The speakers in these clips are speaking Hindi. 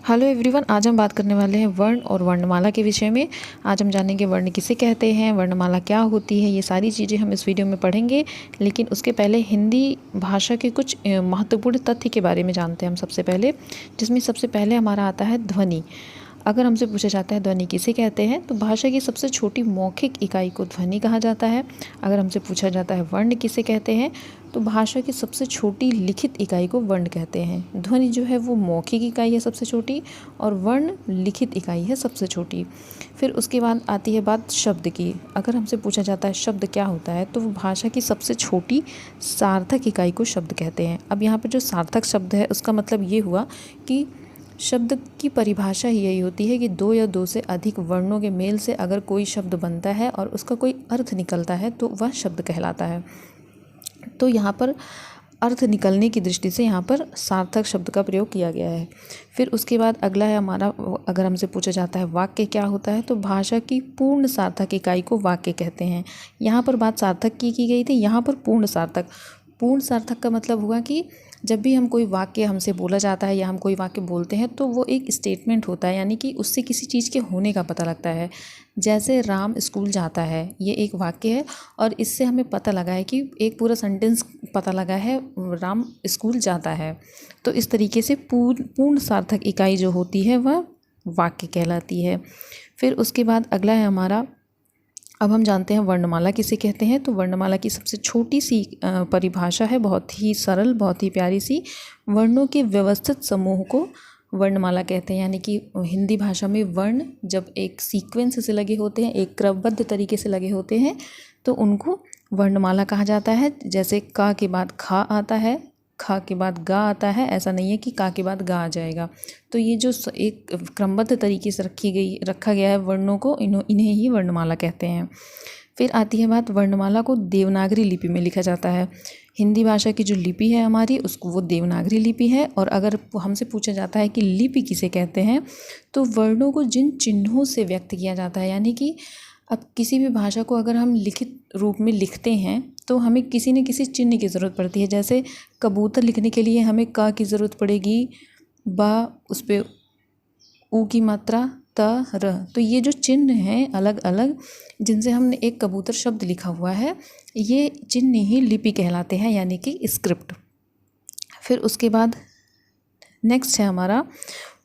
हेलो एवरीवन, आज हम बात करने वाले हैं वर्ण और वर्णमाला के विषय में। आज हम जानेंगे वर्ण किसे कहते हैं, वर्णमाला क्या होती है, ये सारी चीज़ें हम इस वीडियो में पढ़ेंगे। लेकिन उसके पहले हिंदी भाषा के कुछ महत्वपूर्ण तथ्य के बारे में जानते हैं हम सबसे पहले, जिसमें सबसे पहले हमारा आता है ध्वनि। अगर हमसे पूछा जाता है ध्वनि किसे कहते हैं, तो भाषा की सबसे छोटी मौखिक इकाई को ध्वनि कहा जाता है। अगर हमसे पूछा जाता है वर्ण किसे कहते हैं, तो भाषा की सबसे छोटी लिखित इकाई को वर्ण कहते हैं। ध्वनि जो है वो मौखिक इकाई है सबसे छोटी, और वर्ण लिखित इकाई है सबसे छोटी। फिर उसके बाद आती है बात शब्द की। अगर हमसे पूछा जाता है शब्द क्या होता है, तो वो भाषा की सबसे छोटी सार्थक इकाई को शब्द कहते हैं। अब यहाँ पर जो सार्थक शब्द है, उसका मतलब ये हुआ कि शब्द की परिभाषा ही यही होती है कि दो या दो से अधिक वर्णों के मेल से अगर कोई शब्द बनता है और उसका कोई अर्थ निकलता है, तो वह शब्द कहलाता है। तो यहाँ पर अर्थ निकलने की दृष्टि से यहाँ पर सार्थक शब्द का प्रयोग किया गया है। फिर उसके बाद अगला है हमारा, अगर हमसे पूछा जाता है वाक्य क्या होता है, तो भाषा की पूर्ण सार्थक इकाई को वाक्य कहते हैं। यहाँ पर बात सार्थक की गई थी, यहाँ पर पूर्ण सार्थक। पूर्ण सार्थक का मतलब हुआ कि जब भी हम कोई वाक्य हमसे बोला जाता है या हम कोई वाक्य बोलते हैं, तो वो एक स्टेटमेंट होता है, यानी कि उससे किसी चीज़ के होने का पता लगता है। जैसे राम स्कूल जाता है, ये एक वाक्य है और इससे हमें पता लगा है कि एक पूरा सेंटेंस पता लगा है, राम स्कूल जाता है। तो इस तरीके से पूर्ण सार्थक इकाई जो होती है वह वाक्य कहलाती है। फिर उसके बाद अगला है हमारा, अब हम जानते हैं वर्णमाला किसे कहते हैं। तो वर्णमाला की सबसे छोटी सी परिभाषा है, बहुत ही सरल, बहुत ही प्यारी सी। वर्णों के व्यवस्थित समूह को वर्णमाला कहते हैं। यानी कि हिंदी भाषा में वर्ण जब एक सीक्वेंस से लगे होते हैं, एक क्रमबद्ध तरीके से लगे होते हैं, तो उनको वर्णमाला कहा जाता है। जैसे का के बाद खा आता है, खा के बाद गा आता है, ऐसा नहीं है कि का के बाद गा आ जाएगा। तो ये जो एक क्रमबद्ध तरीके से रखा गया है वर्णों को, इन्हें ही वर्णमाला कहते हैं। फिर आती है बात, वर्णमाला को देवनागरी लिपि में लिखा जाता है। हिंदी भाषा की जो लिपि है हमारी, उसको वो देवनागरी लिपि है। और अगर हमसे पूछा जाता है कि लिपि किसे कहते हैं, तो वर्णों को जिन चिन्हों से व्यक्त किया जाता है, यानी कि अब किसी भी भाषा को अगर हम लिखित रूप में लिखते हैं, तो हमें किसी न किसी चिन्ह की ज़रूरत पड़ती है। जैसे कबूतर लिखने के लिए हमें का की ज़रूरत पड़ेगी, बा, उस पर ऊ की मात्रा, त, र। तो ये जो चिन्ह हैं अलग अलग, जिनसे हमने एक कबूतर शब्द लिखा हुआ है, ये चिन्ह ही लिपि कहलाते हैं, यानी कि स्क्रिप्ट। फिर उसके बाद नेक्स्ट है हमारा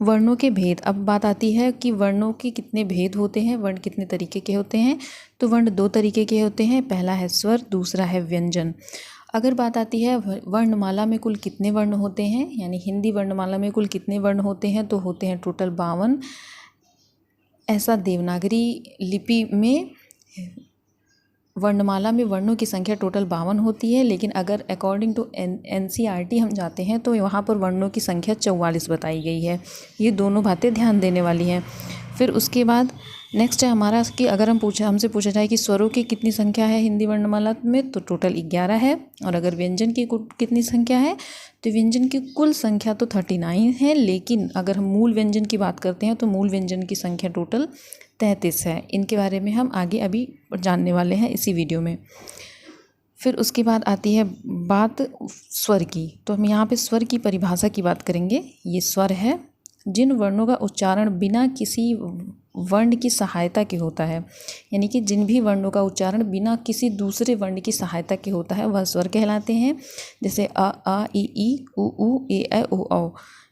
वर्णों के भेद। अब बात आती है कि वर्णों के कितने भेद होते हैं, वर्ण कितने तरीके के होते हैं। तो वर्ण दो तरीके के होते हैं, पहला है स्वर, दूसरा है व्यंजन। अगर बात आती है वर्णमाला में कुल कितने वर्ण होते हैं, यानी हिंदी वर्णमाला में कुल कितने वर्ण होते हैं, तो होते हैं टोटल 52। ऐसा देवनागरी लिपि में वर्णमाला में वर्णों की संख्या टोटल 52 होती है, लेकिन अगर अकॉर्डिंग टू NCERT हम जाते हैं, तो वहाँ पर वर्णों की संख्या 44 बताई गई है। ये दोनों बातें ध्यान देने वाली हैं। फिर उसके बाद नेक्स्ट है हमारा कि अगर हमसे पूछा जाए कि स्वरों की कितनी संख्या है हिंदी वर्णमाला में, तो टोटल 11 है। और अगर व्यंजन की कितनी संख्या है, तो व्यंजन की कुल संख्या तो 39 है, लेकिन अगर हम मूल व्यंजन की बात करते हैं, तो मूल व्यंजन की संख्या टोटल 33 है। इनके बारे में हम आगे अभी जानने वाले हैं इसी वीडियो में। फिर उसके बाद आती है बात स्वर की। तो हम यहाँ पे स्वर की परिभाषा की बात करेंगे। ये स्वर है जिन वर्णों का उच्चारण बिना किसी वर्ण की सहायता के होता है, यानी कि जिन भी वर्णों का उच्चारण बिना किसी दूसरे वर्ण की सहायता के होता है, वह स्वर कहलाते हैं। जैसे अ, आ, ई, उ, ए, ऐ, ओ, औ।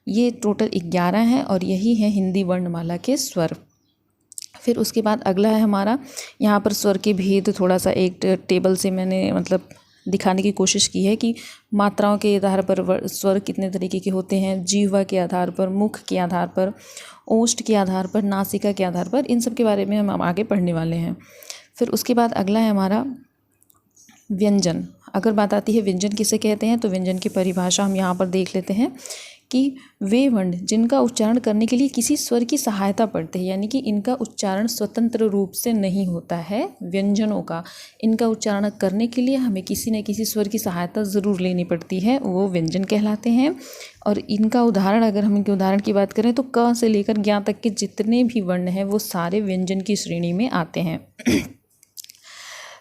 ये टोटल 11 हैं और यही है हिंदी वर्णमाला के स्वर। फिर उसके बाद अगला है हमारा, यहाँ पर स्वर के भेद थोड़ा सा एक टेबल से मैंने मतलब दिखाने की कोशिश की है कि मात्राओं के आधार पर स्वर कितने तरीके के होते हैं, जिह्वा के आधार पर, मुख के आधार पर, ओष्ठ के आधार पर, नासिका के आधार पर। इन सब के बारे में हम आगे पढ़ने वाले हैं। फिर उसके बाद अगला है हमारा व्यंजन। अगर बात आती है व्यंजन किसे कहते हैं, तो व्यंजन की परिभाषा हम यहाँ पर देख लेते हैं कि वे वर्ण जिनका उच्चारण करने के लिए किसी स्वर की सहायता पड़ती है, यानी कि इनका उच्चारण स्वतंत्र रूप से नहीं होता है। व्यंजनों का इनका उच्चारण करने के लिए हमें किसी न किसी स्वर की सहायता ज़रूर लेनी पड़ती है, वो व्यंजन कहलाते हैं। और इनका उदाहरण, अगर हम इनके उदाहरण की बात करें, तो क से लेकर ज्ञ तक के जितने भी वर्ण हैं वो सारे व्यंजन की श्रेणी में आते हैं।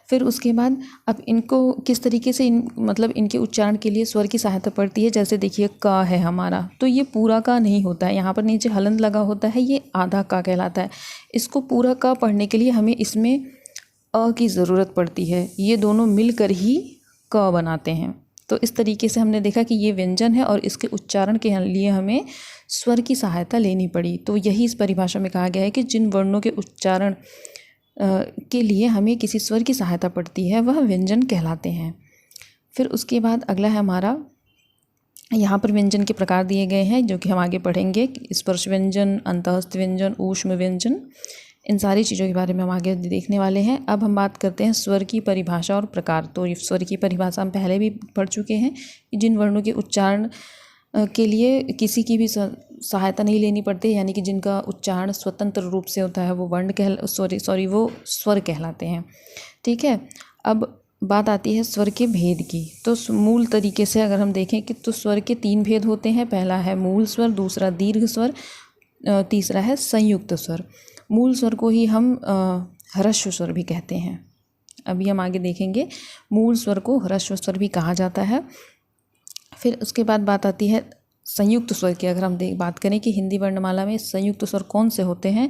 फिर उसके बाद अब इनको किस तरीके से मतलब इनके उच्चारण के लिए स्वर की सहायता पड़ती है। जैसे देखिए क है हमारा, तो ये पूरा का नहीं होता है, यहाँ पर नीचे हलंत लगा होता है, ये आधा का कहलाता है। इसको पूरा का पढ़ने के लिए हमें इसमें अ की ज़रूरत पड़ती है, ये दोनों मिलकर ही क बनाते हैं। तो इस तरीके से हमने देखा कि ये व्यंजन है और इसके उच्चारण के लिए हमें स्वर की सहायता लेनी पड़ी। तो यही इस परिभाषा में कहा गया है कि जिन वर्णों के उच्चारण के लिए हमें किसी स्वर की सहायता पड़ती है वह व्यंजन कहलाते हैं। फिर उसके बाद अगला है हमारा, यहाँ पर व्यंजन के प्रकार दिए गए हैं जो कि हम आगे पढ़ेंगे। स्पर्श व्यंजन, अंतःस्थ व्यंजन, ऊष्म व्यंजन, इन सारी चीज़ों के बारे में हम आगे देखने वाले हैं। अब हम बात करते हैं स्वर की परिभाषा और प्रकार। तो स्वर की परिभाषा हम पहले भी पढ़ चुके हैं कि जिन वर्णों के उच्चारण के लिए किसी की भी सहायता नहीं लेनी पड़ती, यानी कि जिनका उच्चारण स्वतंत्र रूप से होता है वो वो स्वर कहलाते हैं। ठीक है, अब बात आती है स्वर के भेद की। तो मूल तरीके से अगर हम देखें कि तो स्वर के 3 भेद होते हैं। पहला है मूल स्वर, दूसरा दीर्घ स्वर, तीसरा है संयुक्त स्वर। मूल स्वर को ही हम ह्रस्व स्वर भी कहते हैं। अभी हम आगे देखेंगे मूल स्वर को ह्रस्व स्वर भी कहा जाता है। फिर उसके बाद बात आती है संयुक्त स्वर की। अगर हम बात करें कि हिंदी वर्णमाला में संयुक्त स्वर कौन से होते हैं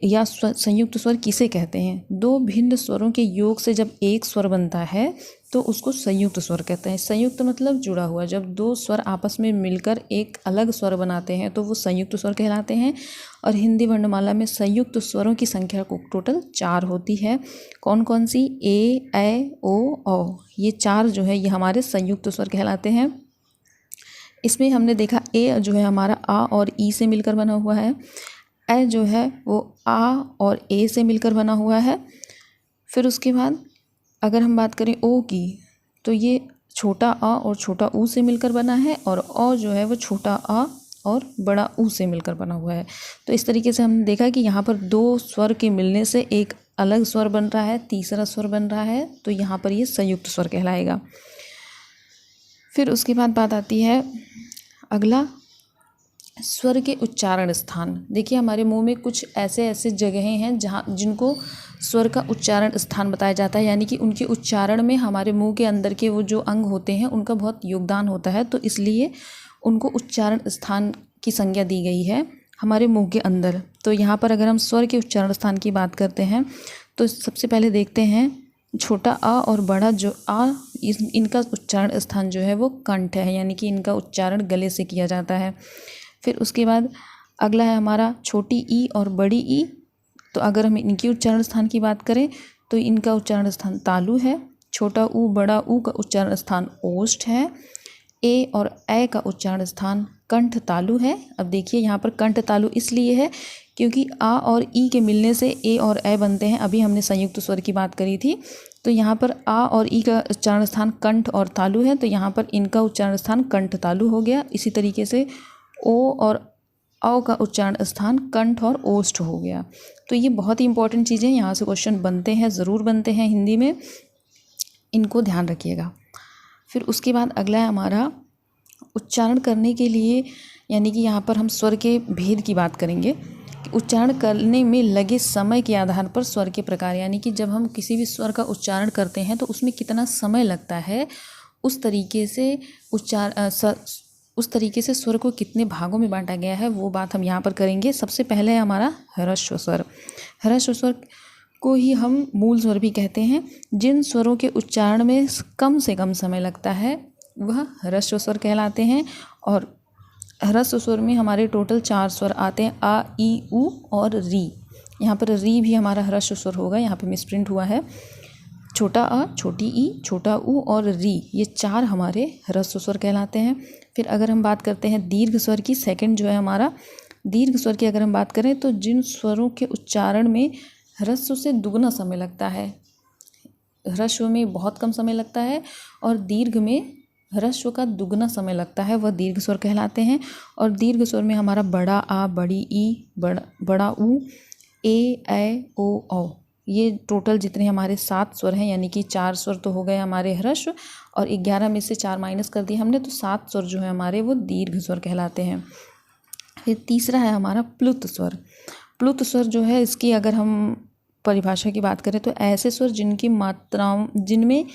या संयुक्त स्वर किसे कहते हैं। 2 भिन्न स्वरों के योग से जब एक स्वर बनता है तो उसको संयुक्त स्वर कहते हैं। संयुक्त मतलब जुड़ा हुआ, जब 2 स्वर आपस में मिलकर एक अलग स्वर बनाते हैं तो वो संयुक्त स्वर कहलाते हैं। और हिंदी वर्णमाला में संयुक्त स्वरों की संख्या को टोटल 4 होती है। कौन कौन सी? ए, ऐ, ओ, औ, ये 4 जो है ये हमारे संयुक्त स्वर कहलाते हैं। इसमें हमने देखा ए जो है हमारा आ और ई से मिलकर बना हुआ है, ए जो है वो आ और ए से मिलकर बना हुआ है। फिर उसके बाद अगर हम बात करें ओ की, तो ये छोटा आ और छोटा ऊ से मिलकर बना है, और औ जो है वो छोटा आ और बड़ा ऊ से मिलकर बना हुआ है। तो इस तरीके से हमने देखा कि यहाँ पर 2 स्वर के मिलने से एक अलग स्वर बन रहा है, तीसरा स्वर बन रहा है, तो यहाँ पर ये संयुक्त स्वर कहलाएगा। फिर उसके बाद बात आती है अगला, स्वर के उच्चारण स्थान। देखिए हमारे मुंह में कुछ ऐसे जगहें हैं जहाँ जिनको स्वर का उच्चारण स्थान बताया जाता है, यानी कि उनके उच्चारण में हमारे मुंह के अंदर के वो जो अंग होते हैं उनका बहुत योगदान होता है, तो इसलिए उनको उच्चारण स्थान की संज्ञा दी गई है हमारे मुंह के अंदर। तो यहाँ पर अगर हम स्वर के उच्चारण स्थान की बात करते हैं तो सबसे पहले देखते हैं छोटा आ और बड़ा जो आ, इनका उच्चारण स्थान जो है वो कंठ है, यानी कि इनका उच्चारण गले से किया जाता है। फिर उसके बाद अगला है हमारा छोटी ई और बड़ी ई। तो अगर हम इनकी उच्चारण स्थान की बात करें तो इनका उच्चारण स्थान तालु है। छोटा ऊ बड़ा ऊ का उच्चारण स्थान ओष्ठ है। ए और ऐ का उच्चारण स्थान कंठ तालु है। अब देखिए यहाँ पर कंठ तालु इसलिए है क्योंकि आ और ई के मिलने से ए और ऐ बनते हैं। अभी हमने संयुक्त स्वर की बात करी थी, तो यहाँ पर आ और ई का उच्चारण स्थान कंठ और तालु है, तो यहाँ पर इनका उच्चारण स्थान कंठ तालु हो गया। इसी तरीके से ओ और औ का उच्चारण स्थान कंठ और ओष्ठ हो गया। तो ये बहुत ही इंपॉर्टेंट चीज़ें यहाँ से क्वेश्चन बनते हैं, ज़रूर बनते हैं हिंदी में, इनको ध्यान रखिएगा। फिर उसके बाद अगला है हमारा उच्चारण करने के लिए, यानी कि यहाँ पर हम स्वर के भेद की बात करेंगे कि उच्चारण करने में लगे समय के आधार पर स्वर के प्रकार, यानी कि जब हम किसी भी स्वर का उच्चारण करते हैं तो उसमें कितना समय लगता है, उस तरीके से स्वर को कितने भागों में बांटा गया है वो बात हम यहाँ पर करेंगे। सबसे पहले है हमारा ह्रस्व स्वर। ह्रस्व स्वर को ही हम मूल स्वर भी कहते हैं। जिन स्वरों के उच्चारण में कम से कम समय लगता है वह ह्रस्व स्वर कहलाते हैं। और ह्रस्व स्वर में हमारे टोटल 4 स्वर आते हैं, आ, ई, ऊ और री। यहाँ पर री भी हमारा ह्रस्व स्वर होगा, यहाँ पर मिसप्रिंट हुआ है। छोटा आ, छोटी ई, छोटा ऊ और री, ये 4 हमारे ह्रस्व स्वर कहलाते हैं। फिर अगर हम बात करते हैं दीर्घ स्वर की, सेकंड जो है हमारा दीर्घ स्वर की अगर हम बात करें तो जिन स्वरों के उच्चारण में ह्रस्व से दुगना समय लगता है, ह्रस्व में बहुत कम समय लगता है और दीर्घ में ह्रस्व का दुगना समय लगता है, वह दीर्घ स्वर कहलाते हैं। और दीर्घ स्वर में हमारा बड़ा आ, बड़ी ई, बड़ा ऊ, ए, ऐ, ओ, औ, ये टोटल जितने हमारे 7 स्वर हैं, यानी कि 4 स्वर तो हो गए हमारे ह्रस्व और 11 में से 4 माइनस कर दिए हमने, तो 7 स्वर जो है हमारे वो दीर्घ स्वर कहलाते हैं। फिर तीसरा है हमारा प्लुत स्वर। प्लुत स्वर जो है इसकी अगर हम परिभाषा की बात करें तो ऐसे स्वर जिनमें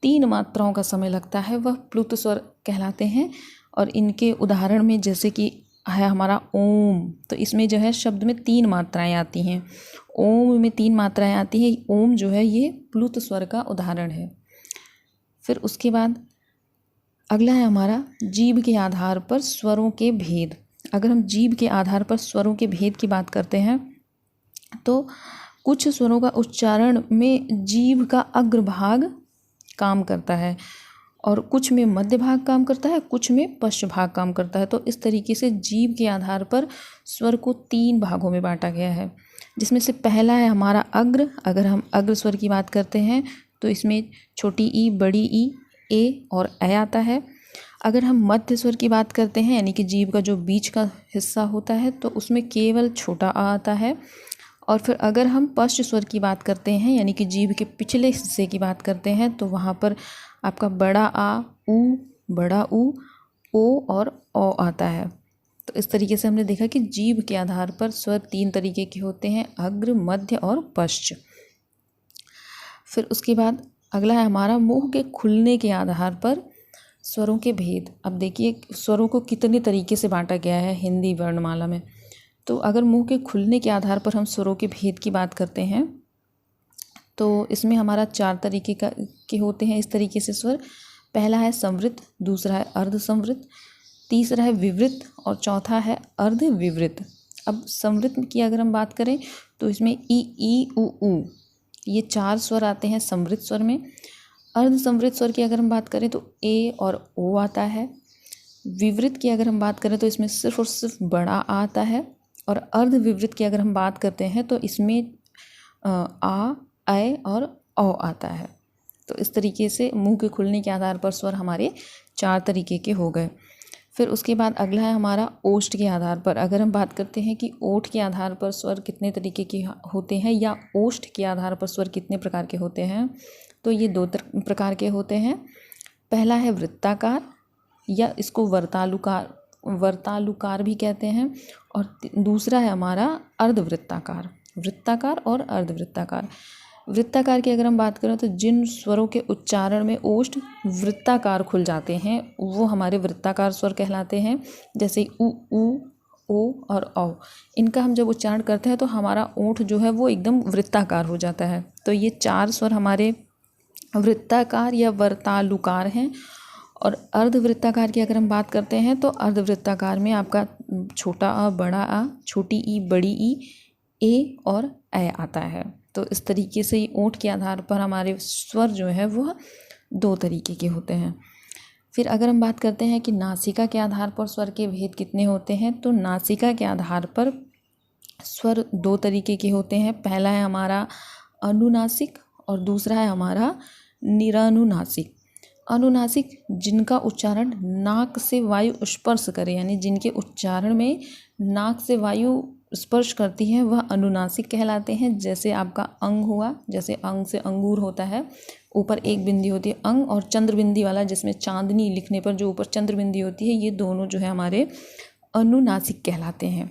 3 मात्राओं का समय लगता है वह प्लुत स्वर कहलाते हैं। और इनके उदाहरण में जैसे कि है हमारा ओम, तो इसमें जो है शब्द में 3 मात्राएं आती हैं। ओम में 3 मात्राएं आती हैं। ओम जो है ये प्लुत स्वर का उदाहरण है। फिर उसके बाद अगला है हमारा जीभ के आधार पर स्वरों के भेद। अगर हम जीभ के आधार पर स्वरों के भेद की बात करते हैं तो कुछ स्वरों का उच्चारण में जीभ का अग्रभाग काम करता है और कुछ में मध्य भाग काम करता है, कुछ में पश्च भाग काम करता है। तो इस तरीके से जीभ के आधार पर स्वर को 3 भागों में बांटा गया है, जिसमें से पहला है हमारा अग्र। अगर हम अग्र स्वर की बात करते हैं तो इसमें छोटी ई, बड़ी ई, ए और ए आता है। अगर हम मध्य स्वर की बात करते हैं यानी कि जीभ का जो बीच का हिस्सा होता है तो उसमें केवल छोटा आ आता है। और फिर अगर हम पश्च स्वर की बात करते हैं यानी कि जीभ के पिछले हिस्से की बात करते हैं तो वहाँ पर आपका बड़ा आ, ऊ, बड़ा ऊ, ओ और औ आता है। तो इस तरीके से हमने देखा कि जीभ के आधार पर स्वर 3 तरीके के होते हैं, अग्र, मध्य और पश्च। फिर उसके बाद अगला है हमारा मुंह के खुलने के आधार पर स्वरों के भेद। अब देखिए स्वरों को कितने तरीके से बांटा गया है हिंदी वर्णमाला में। तो अगर मुंह के खुलने के आधार पर हम स्वरों के भेद की बात करते हैं तो इसमें हमारा 4 तरीके के होते हैं इस तरीके से स्वर। पहला है संवृत, दूसरा है अर्ध संवृत, तीसरा है विवृत और चौथा है अर्ध विवृत। अब संवृत की अगर हम बात करें तो इसमें ई, उ, ये 4 स्वर आते हैं संवृत स्वर में। अर्ध संवृत स्वर की अगर हम बात करें तो ए और ओ आता है। विवृत की अगर हम बात करें तो इसमें सिर्फ और सिर्फ बड़ा आ आता है। और अर्ध विवृत की अगर हम बात करते हैं तो इसमें आ, ऐ और औ आता है। तो इस तरीके से मुंह के खुलने के आधार पर स्वर हमारे 4 तरीके के हो गए। फिर उसके बाद अगला है हमारा ओष्ठ के आधार पर। अगर हम बात करते हैं कि ओठ के आधार पर स्वर कितने तरीके के होते हैं या ओष्ठ के आधार पर स्वर कितने प्रकार के होते हैं तो ये 2 प्रकार के होते हैं। पहला है वृत्ताकार या इसको वर्तालुकार भी कहते हैं और दूसरा है हमारा अर्धवृत्ताकार, वृत्ताकार और अर्धवृत्ताकार। वृत्ताकार की अगर हम बात करें तो जिन स्वरों के उच्चारण में ओष्ठ वृत्ताकार खुल जाते हैं वो हमारे वृत्ताकार स्वर कहलाते हैं। जैसे उ, ओ और औ, इनका हम जब उच्चारण करते हैं तो हमारा ओठ जो है वो एकदम वृत्ताकार हो जाता है। तो ये 4 स्वर हमारे वृत्ताकार या वर्तालुकार हैं। और अर्धवृत्ताकार की अगर हम बात करते हैं तो अर्धवृत्ताकार में आपका छोटा आ, बड़ा आ, छोटी ई, बड़ी ई, ए और ए आता है। तो इस तरीके से ओठ के आधार पर हमारे स्वर जो है वह 2 तरीके के होते हैं। फिर अगर हम बात करते हैं कि नासिका के आधार पर स्वर के भेद कितने होते हैं तो नासिका के आधार पर स्वर 2 तरीके के होते हैं। पहला है हमारा अनुनासिक और दूसरा है हमारा निरानुनासिक। अनुनासिक जिनका उच्चारण नाक से वायु स्पर्श करे यानी जिनके उच्चारण में नाक से वायु स्पर्श करती है वह अनुनासिक कहलाते हैं। जैसे आपका अंग हुआ, जैसे अंग से अंगूर होता है, ऊपर एक बिंदी होती है अंग, और चंद्र बिंदी वाला जिसमें चांदनी लिखने पर जो ऊपर चंद्र बिंदी होती है, ये दोनों जो है हमारे अनुनासिक कहलाते हैं।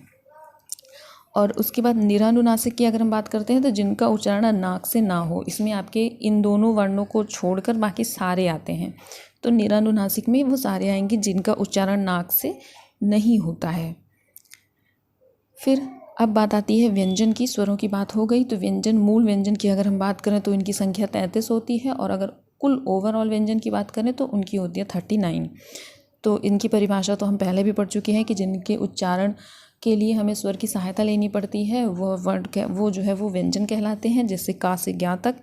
और उसके बाद निरानुनासिक की अगर हम बात करते हैं तो जिनका उच्चारण नाक से ना हो, इसमें आपके इन दोनों वर्णों को छोड़कर बाकी सारे आते हैं। तो निरानुनासिक में वो सारे आएंगे जिनका उच्चारण नाक से नहीं होता है। फिर अब बात आती है व्यंजन की। स्वरों की बात हो गई तो व्यंजन, मूल व्यंजन की अगर हम बात करें तो इनकी संख्या 33 होती है और अगर कुल ओवरऑल व्यंजन की बात करें तो उनकी होती है 39। तो इनकी परिभाषा तो हम पहले भी पढ़ चुके हैं कि जिनके उच्चारण के लिए हमें स्वर की सहायता लेनी पड़ती है वो जो है वो व्यंजन कहलाते हैं, जैसे का से ज्ञा तक।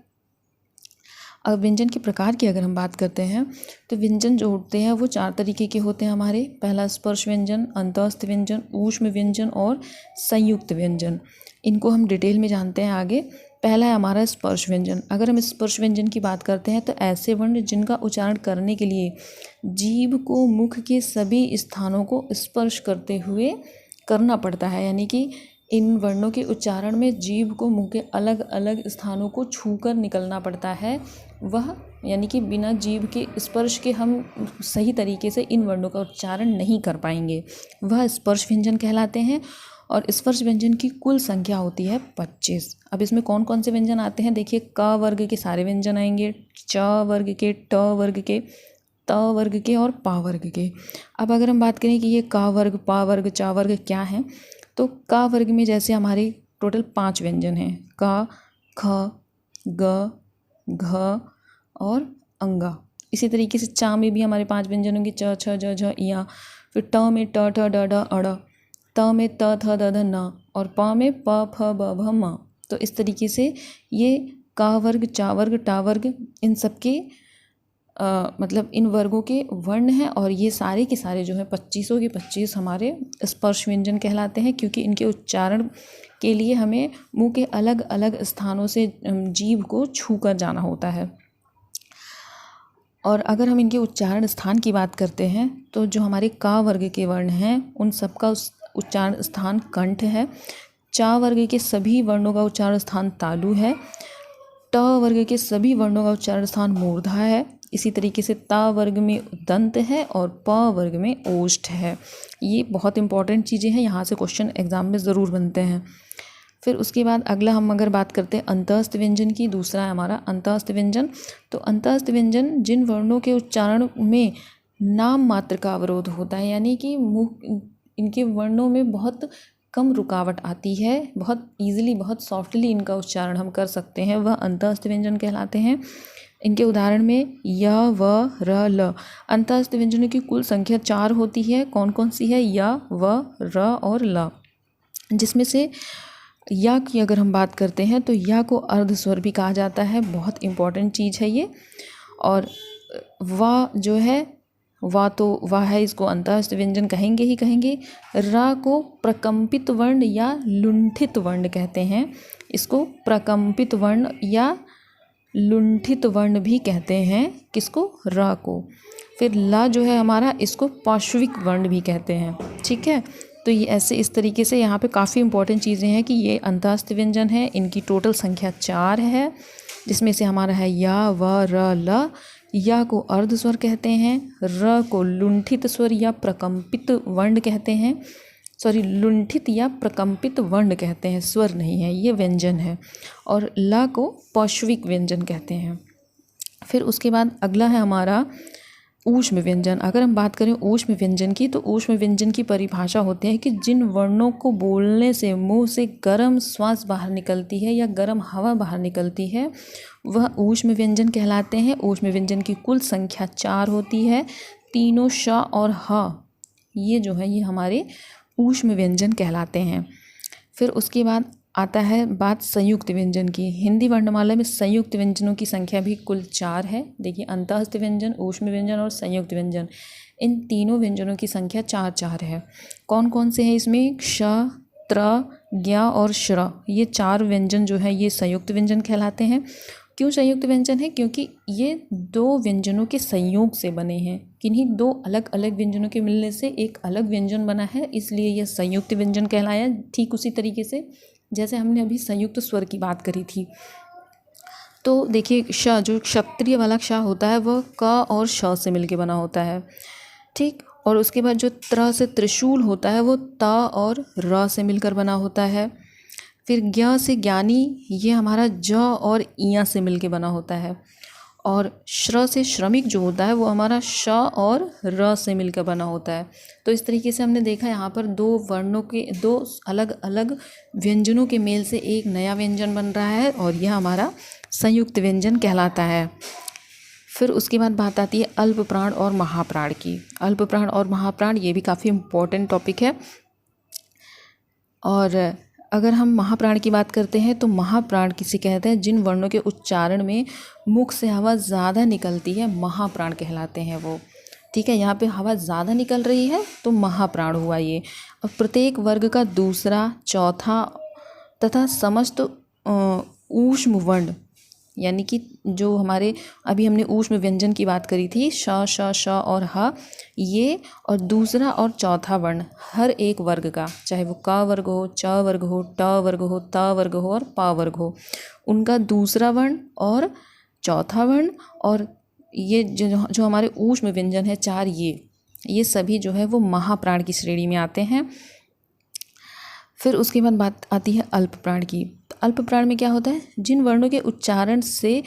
अब व्यंजन के प्रकार की अगर हम बात करते हैं तो व्यंजन जो होते हैं वो 4 तरीके के होते हैं हमारे। पहला स्पर्श व्यंजन, अंतःस्थ व्यंजन, ऊष्म व्यंजन और संयुक्त व्यंजन। इनको हम डिटेल में जानते हैं आगे। पहला है हमारा स्पर्श व्यंजन। अगर हम स्पर्श व्यंजन की बात करते हैं तो ऐसे वर्ण जिनका उच्चारण करने के लिए जीभ को मुख के सभी स्थानों को स्पर्श करते हुए करना पड़ता है, यानी कि इन वर्णों के उच्चारण में जीभ को मुंह के अलग अलग स्थानों को छूकर निकलना पड़ता है। वह यानी कि बिना जीभ के स्पर्श के हम सही तरीके से इन वर्णों का उच्चारण नहीं कर पाएंगे, वह स्पर्श व्यंजन कहलाते हैं। और स्पर्श व्यंजन की कुल संख्या होती है 25। अब इसमें कौन कौन से व्यंजन आते हैं, देखिए क वर्ग के सारे व्यंजन आएंगे, च वर्ग के, ट वर्ग के, त वर्ग के और पा वर्ग के। अब अगर हम बात करें कि ये क वर्ग, पा वर्ग, चा वर्ग क्या है, तो क वर्ग में जैसे हमारे टोटल 5 व्यंजन हैं, क, ख, ग, घ और अंगा। इसी तरीके से चा में भी हमारे 5 व्यंजन होंगे, च, छ, ज, झ, इया। फिर ट में ट, ठ, ड, ढ, अड़। त में त, थ, द, ध, न। और प में प, फ, ब, भ, म। तो इस तरीके से ये क वर्ग, चा वर्ग, टा वर्ग, इन सब के मतलब इन वर्गों के वर्ण हैं। और ये सारे के सारे जो है 25 के 25 हमारे स्पर्श व्यंजन कहलाते हैं, क्योंकि इनके उच्चारण के लिए हमें मुंह के अलग अलग स्थानों से जीभ को छू कर जाना होता है। और अगर हम इनके उच्चारण स्थान की बात करते हैं तो जो हमारे का वर्ग के वर्ण हैं उन सब का उच्चारण स्थान कंठ है। चा वर्ग के सभी वर्णों का उच्चारण स्थान तालु है। ट वर्ग के सभी वर्णों का उच्चारण स्थान मूर्धा है। इसी तरीके से ता वर्ग में दंत है और प वर्ग में ओष्ठ है। ये बहुत इंपॉर्टेंट चीज़ें हैं, यहाँ से क्वेश्चन एग्जाम में ज़रूर बनते हैं। फिर उसके बाद अगला हम अगर बात करते हैं अंतःस्थ व्यंजन की, दूसरा है हमारा अंतःस्थ व्यंजन। तो अंतःस्थ व्यंजन जिन वर्णों के उच्चारण में नाम मात्र का अवरोध होता है, यानी कि मुंह इनके वर्णों में बहुत कम रुकावट आती है, बहुत ईजिली, बहुत सॉफ्टली इनका उच्चारण हम कर सकते हैं, वह अंतःस्थ व्यंजन कहलाते हैं। इनके उदाहरण में य, व, र, ल। अंतःस्थ व्यंजनों की कुल संख्या 4 होती है। कौन कौन सी है, य, व, र और ल। जिसमें से या की अगर हम बात करते हैं तो या को अर्ध स्वर भी कहा जाता है, बहुत इम्पॉर्टेंट चीज़ है ये। और वा जो है, वा तो वाह है, इसको अंतःस्थ व्यंजन कहेंगे ही कहेंगे। रा को प्रकम्पित वर्ण या लुंठित वर्ण कहते हैं, इसको प्रकम्पित वर्ण या लुंठित वर्ण भी कहते हैं, किसको, रा को। फिर ला जो है हमारा, इसको पार्श्विक वर्ण भी कहते हैं, ठीक है। तो ये ऐसे इस तरीके से यहाँ पे काफ़ी इंपॉर्टेंट चीज़ें हैं कि ये अंतःस्थ व्यंजन है, इनकी टोटल संख्या 4 है, जिसमें से हमारा है या, व, र, ल। या को अर्ध स्वर कहते हैं, र को लुंठित स्वर या प्रकम्पित वर्ण कहते हैं, सॉरी लुंठित या प्रकम्पित वर्ण कहते हैं, स्वर नहीं है, ये व्यंजन है। और ला को पार्श्विक व्यंजन कहते हैं। फिर उसके बाद अगला है हमारा ऊष्म व्यंजन। अगर हम बात करें ऊष्म व्यंजन की, तो ऊष्म व्यंजन की परिभाषा होती है कि जिन वर्णों को बोलने से मुंह से गर्म श्वास बाहर निकलती है या गर्म हवा बाहर निकलती है, वह ऊष्म व्यंजन कहलाते हैं। ऊष्म व्यंजन की कुल संख्या 4 होती है। तीनों श और ह, ये जो है ये हमारे ऊष्म व्यंजन कहलाते हैं। फिर उसके बाद आता है बात संयुक्त व्यंजन की। हिंदी वर्णमाला में संयुक्त व्यंजनों की संख्या भी कुल 4 है। देखिए अंतःस्थ व्यंजन, ऊष्म व्यंजन और संयुक्त व्यंजन, इन तीनों व्यंजनों की संख्या 4 है। कौन कौन से हैं इसमें, क्ष, त्र, ज्ञ और श्र, ये 4 व्यंजन जो है ये संयुक्त व्यंजन कहलाते हैं। क्यों संयुक्त व्यंजन है, क्योंकि ये 2 व्यंजनों के संयोग से बने हैं, किन्हीं 2 अलग अलग व्यंजनों के मिलने से एक अलग व्यंजन बना है, इसलिए यह संयुक्त व्यंजन कहलाया। ठीक उसी तरीके से जैसे हमने अभी संयुक्त स्वर की बात करी थी, तो देखिए श, जो क्षत्रिय वाला क्ष होता है वह क और श से मिलके बना होता है, ठीक। और उसके बाद जो त्र से त्रिशूल होता है वो त और र से मिलकर बना होता है। फिर ज्ञ से ज्ञानी, ये हमारा ज और इया से मिलके बना होता है। और श्र से श्रमिक जो होता है वो हमारा श और र से मिलकर बना होता है। तो इस तरीके से हमने देखा यहाँ पर 2 वर्णों के 2 अलग अलग व्यंजनों के मेल से एक नया व्यंजन बन रहा है, और यह हमारा संयुक्त व्यंजन कहलाता है। फिर उसके बाद बात आती है अल्प प्राण और महाप्राण की। अल्प प्राण और महाप्राण ये भी काफ़ी इम्पोर्टेंट टॉपिक है। और अगर हम महाप्राण की बात करते हैं तो महाप्राण किसे कहते हैं, जिन वर्णों के उच्चारण में मुख से हवा ज़्यादा निकलती है, महाप्राण कहलाते हैं वो, ठीक है। यहाँ पे हवा ज़्यादा निकल रही है तो महाप्राण हुआ ये। और प्रत्येक वर्ग का दूसरा, चौथा तथा समस्त ऊष्म वर्ण, यानी कि जो हमारे अभी हमने ऊष्म व्यंजन की बात करी थी, श, श, श और ह, ये और दूसरा और चौथा वर्ण हर एक वर्ग का, चाहे वो क वर्ग हो, च वर्ग हो, ट वर्ग हो, त वर्ग हो और पा वर्ग हो, उनका दूसरा वर्ण और चौथा वर्ण और ये जो हमारे ऊष्म व्यंजन है 4, ये सभी जो है वो महाप्राण की श्रेणी में आते हैं। फिर उसके बाद बात आती है अल्प प्राण की। तो अल्प प्राण में क्या होता है, जिन वर्णों के उच्चारण से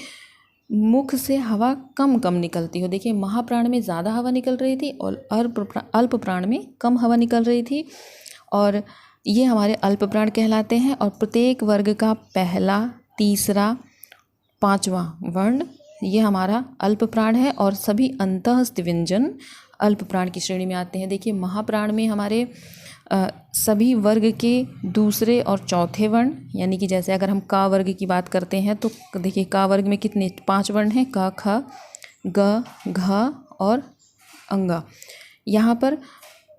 मुख से हवा कम कम निकलती हो। देखिए महाप्राण में ज़्यादा हवा निकल रही थी और अल्प प्राण में कम हवा निकल रही थी, और ये हमारे अल्प प्राण कहलाते हैं। और प्रत्येक वर्ग का पहला, तीसरा, पांचवा वर्ण ये हमारा अल्प प्राण है, और सभी अंतःस्थ व्यंजन अल्प प्राण की श्रेणी में आते हैं। देखिए महाप्राण में हमारे सभी वर्ग के दूसरे और चौथे वर्ण, यानी कि जैसे अगर हम का वर्ग की बात करते हैं तो देखिए का वर्ग में कितने 5 वर्ण हैं, क, ख, ग, घ और अंगा। यहाँ पर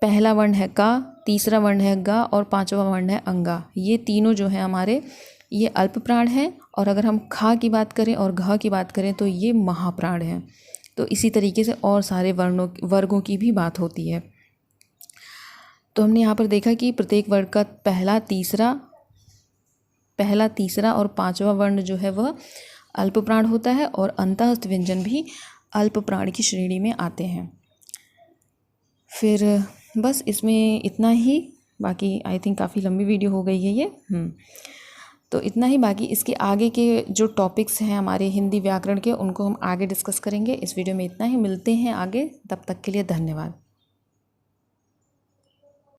पहला वर्ण है का, तीसरा वर्ण है गा और पांचवा वर्ण है अंगा। ये तीनों जो है हमारे ये अल्प प्राण हैं। और अगर हम खा की बात करें और घ की बात करें तो ये महाप्राण हैं। तो इसी तरीके से और सारे वर्गों की भी बात होती है। तो हमने यहाँ पर देखा कि प्रत्येक वर्ग का पहला, तीसरा और पांचवा वर्ण जो है वह अल्प प्राण होता है, और अंतःस्थ व्यंजन भी अल्प प्राण की श्रेणी में आते हैं। फिर बस इसमें इतना ही, बाकी आई थिंक काफ़ी लंबी वीडियो हो गई है ये। तो इतना ही, बाकी इसके आगे के जो टॉपिक्स हैं हमारे हिंदी व्याकरण के उनको हम आगे डिस्कस करेंगे। इस वीडियो में इतना ही, मिलते हैं आगे, तब तक के लिए धन्यवाद।